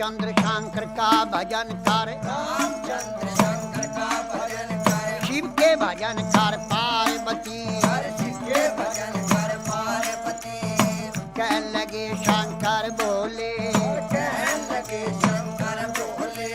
रामचंद्र शंकर का भजन कर, रामचंद्र शंकर का भजन कर, शिव के भजन कर पार्वती। शिव के भजन कर पार्वती। कह लगे शंकर बोले, कहने लगे शंकर बोले,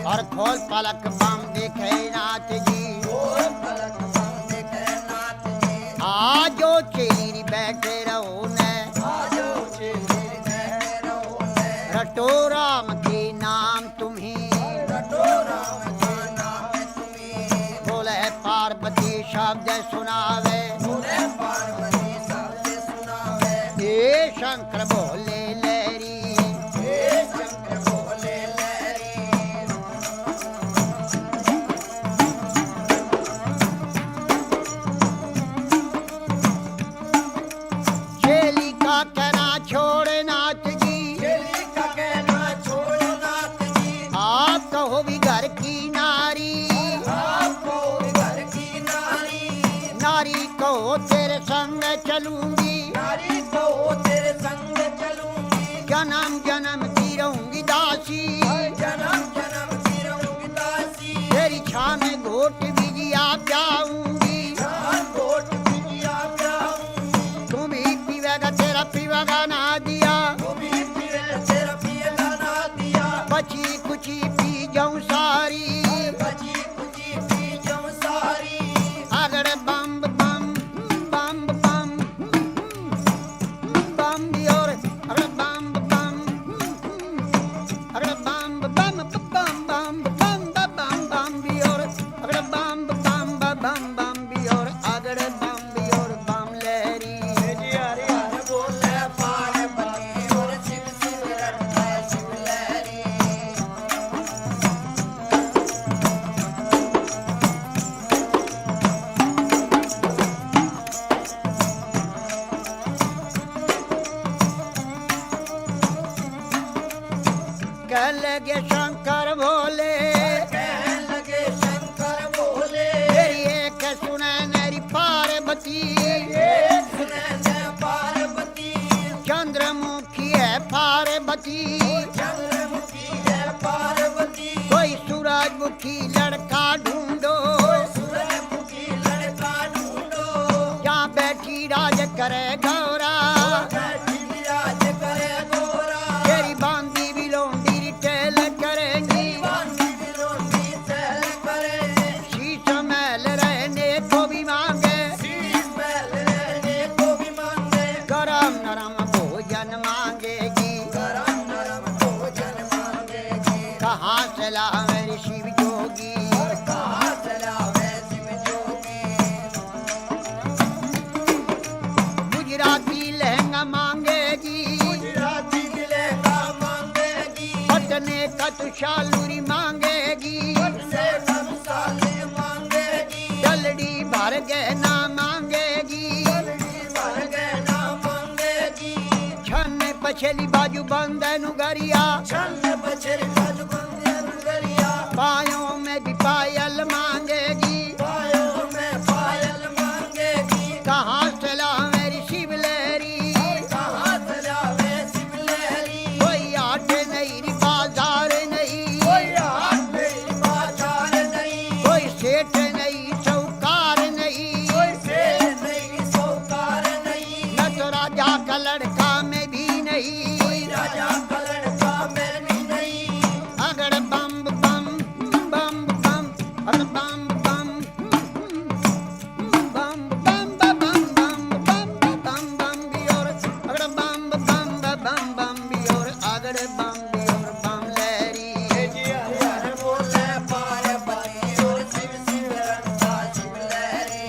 और खोल पलक बम देखे नाथ जी। खोल पलक बम देखे नाथ जी। आजो चेरी बैठे रहो ने, आजो चेली बैठे रहो ने, रटो राम के नाम तुम्हें। रटो राम के नाम तुम्हें। बोले पार्वती शब्द सुनावे, बोले पार्वती शब्द सुनावे। हे शंकर बोले लहरी, हे शंकर बोले लहरी। चेली का कहना छोड़ नाथ जी। चेली का कहना छोड़ो नाथ जी। आप कहो भी घर की नारी, आपको घर की नारी, नारी कहो तेरे संग चलूंगी। नारी को तेरे संग चलूंगी। जन्म जन्म की रहूंगी दासी, जन्म जन्म की रहूंगी दासी। तेरी छान में घोट बिजिया जाऊंगी। जान कोट बिटिया जाऊंगी। तुम ही पीवेगा तेरा पीवेगा ना दिया, तू भी फिर तेरा पिएगा ना दिया। बची कुची पी जाऊं सारी। बची कुची पी जाऊं सारी। अगड़ बम बम बम बम बम भी और अगड़ बम बम अगड़ बम बम बम बम बम बम बम भी और अगड़ बम बम बम बम भी और अगड़ बम भी और बम लहरी। हरि हर बोले पार्वती और शिव शिव रटता शिव लहरी। कह लगे शंकर बोले, कहने लगे शंकर बोले, तेरी एक सुने मेरी पार्वती। एक सुनैना पार्वती। चंद्रमुखी है पार्वती, चंद्रमुखी है पार्वती। कोई सूरजमुखी लड़का ढूंढो। सूरजमुखी लड़का ढूंढो। यहाँ बैठी राज करे गौरा, बैठी विराज करे गोरा। तेरी बांधी भी लोंडी रिटेल करेंगी। बांधी बिलोंडी चल करे। शीश महल रहने को भी मांगे, शीश महल रहने को भी मांगे। गरम नरम भोजन मांगेगी। गरम गरम भोजन मांगेगी। कहाँ से लावे रे शिव जोगी, और कहाँ चलावे शिव जोगी। गुजराती लहंगा मांगेगी। गुजराती दिलेगा मांगेगी। पटने का तुषालूरी मांगेगी। से सब साले मांगेगी। डलड़ी भर गहना मांगेगी। जल्दी भर गहना मांगेगी। छन पछली बाजू बंदन गरिया, छन्न बछर बाजू बंदे नगरिया। पायों में भी पायल मांगेगी। पायों में पायल मांगेगी। कहाँ से लावे रे शिव लहरी, कहाँ चलावे शिव लहरी। कोई आटे नहीं री बाजार नहीं, कोई हाथ नहीं बाजार नहीं। कोई सेठ नहीं चौकार नहीं, कोई शेर नहीं सौकार नहीं। न तो राजा का लड़का में भी नहीं। कोई राजा का लड़का में भी नहीं। अगर बम बम बम बम अगर बम बम बम बम बम बम बम बम बम भी और अगर बम बम बम बम भी और अगर बम भी और बम लहरी। हर बोले पार्वती और शिव शिव रटता शिव लहरी।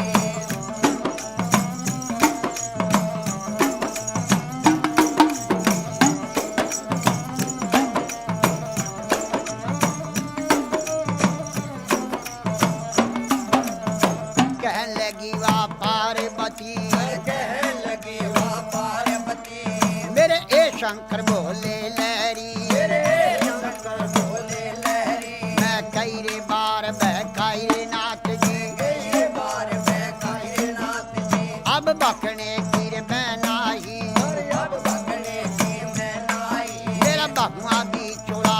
कह लगी वाह पार्वती, कहने लगी वाह पार्वती। मेरे ए शंकर बोले लहरी। मेरे शंकर बोले लहरी। मैं कई रे बार बहकाई रे नाथ जी, ये बार बैठाए नाथ जी। अब बकने की रे मैं नाही। और अब भगने की मैं नाई। मेरा बहुआ भी चुरा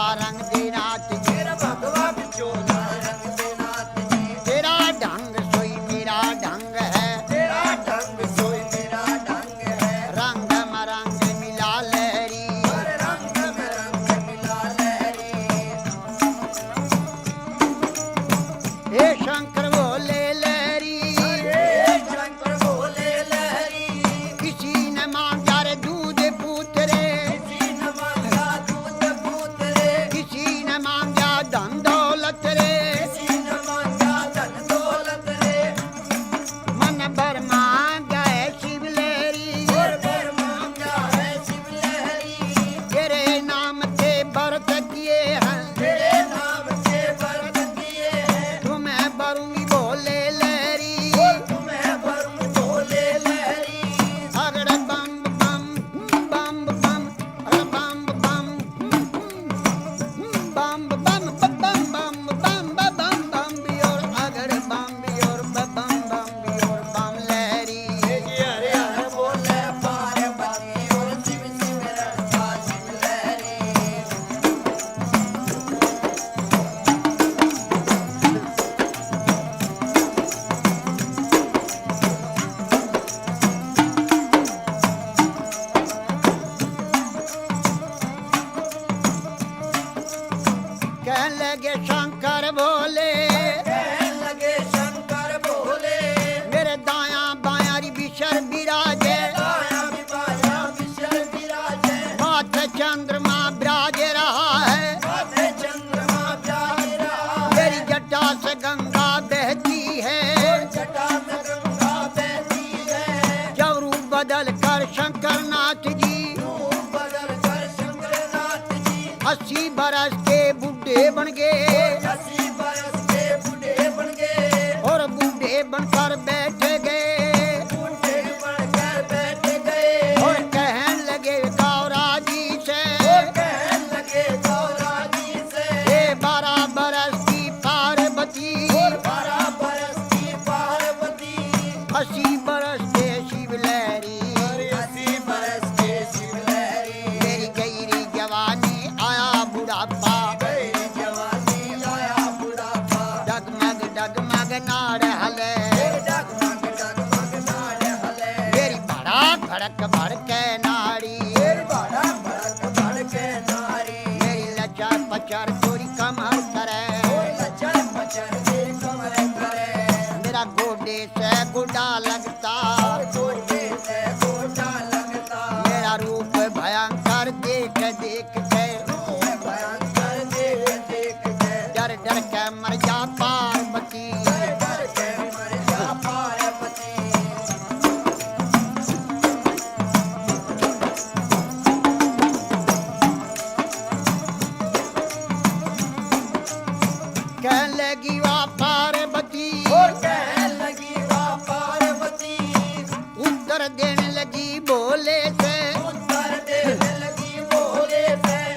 विशर विराजे माथे चंद्रमा विराज रहा है मेरी जटा से गंगा बहती है जब रूप बदल कर शंकर नाथ जी 80 बरस के बूढ़े बन गए और बूढ़े बनकर बैठ गए और कहने लगे गौरा जी से ये 12 बरस की पार्वती 80 बरस के शिवलहरी मेरी गईरी जवानी आया बुढ़ापा डगमग नाड़ हले मेरी भड़क भड़क भड़के नाड़ी मेरी लचर पचर चोरी कमर करे मेरा गोडे से गुडा लगता मेरा रूप भयंकर देख देख के डर डर के मर जा पार्वती कहने लगी वाह पार्वती उत्तर देने लगी बोले से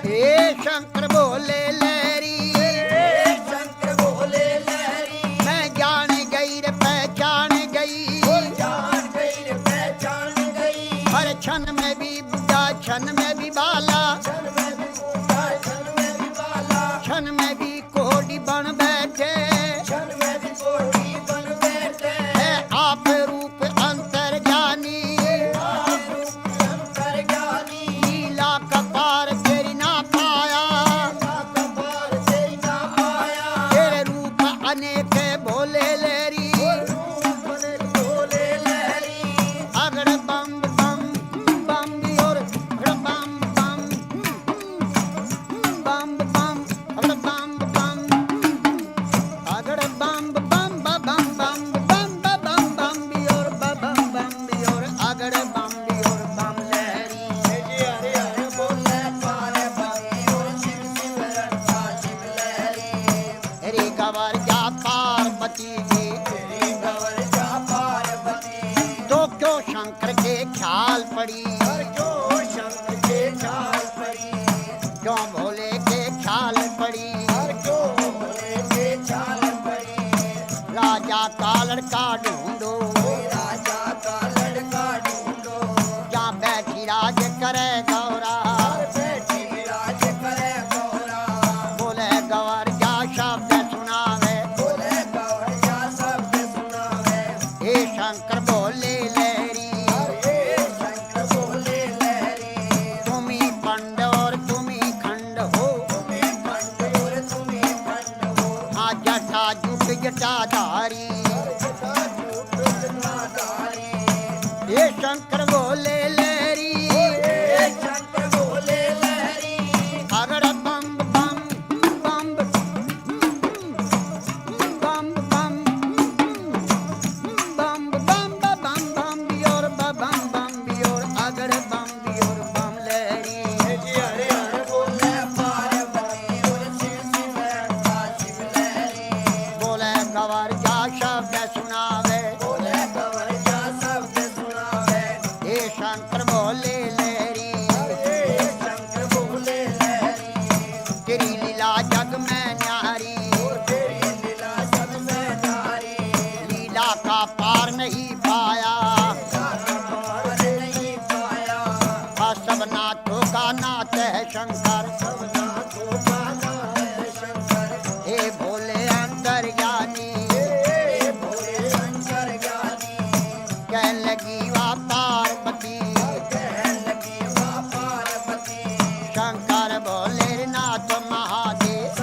हे शंकर बोले लहरी मैं जान गई रे पहचान गई हर क्षण में भी बुढ़ा क्षण में भी बाला क्षण में भी कोड़ी बन बैठे है आप रूप अंतर जानी लीला कपार तेरी ना पाया तेरे रूप अनेक भोले लहरी अगड़ बम बम बम और बम बम बम बम अगड़ बम बम अगड़ बम बम बम बम बम बम बम और बम बम और अगड़ बम और बम लहरी रे गवर जा पार्वती जी तो क्यों शंकर के ख्याल पड़ी क्यों भोले के ख्याल पड़ी राजा का लड़का ढूंढो जहाँ बैठी राज करे गौरा बोले गवर जा शब्द सुनावे हे शंकर बोले लहरी तुम्ही पंड और तुम्ही खंड हो हाँ जटा जुट जटाधारी हे शंकर बोले लहरी अगड़ बम बम बम बम बम बम बम बम बम बियोर बम बम बियोर अगड़ बम बियोर बम लहरी बोले गवर जा शब्द सुनावे हे शंकर बोले लहरी तेरी लीला जग में न्यारी लीला का पार नहीं पाया सब नाथों का नाथ है शंकर हे भोले अंतर्यामी कहने लगी वा पार्वती शंकर भोले नाथ महादेव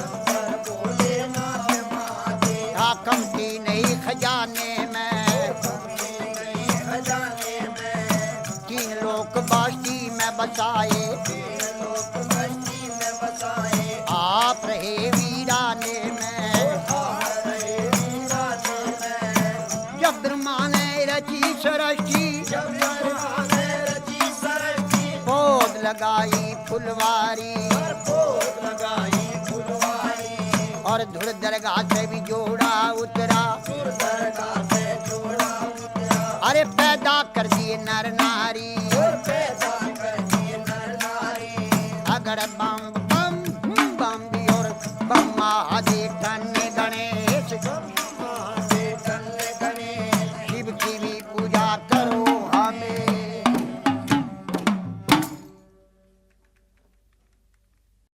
कमती नहीं खजाने में बसाए, लोक कश्ती में बसाए, आप रहे वीराने में। रहे वीराने में। जब ब्रह्मा ने रची सृष्टि, जब ब्रह्मा ने रची सृष्टि, पौध लगाई फुलवारी, पोत लगाई फुलवारी, और धुर दरगाह से भी जोड़ा उतरा। सुर दरगाह से जोड़ा उतरा, अरे पैदा कर दिए नर नारी,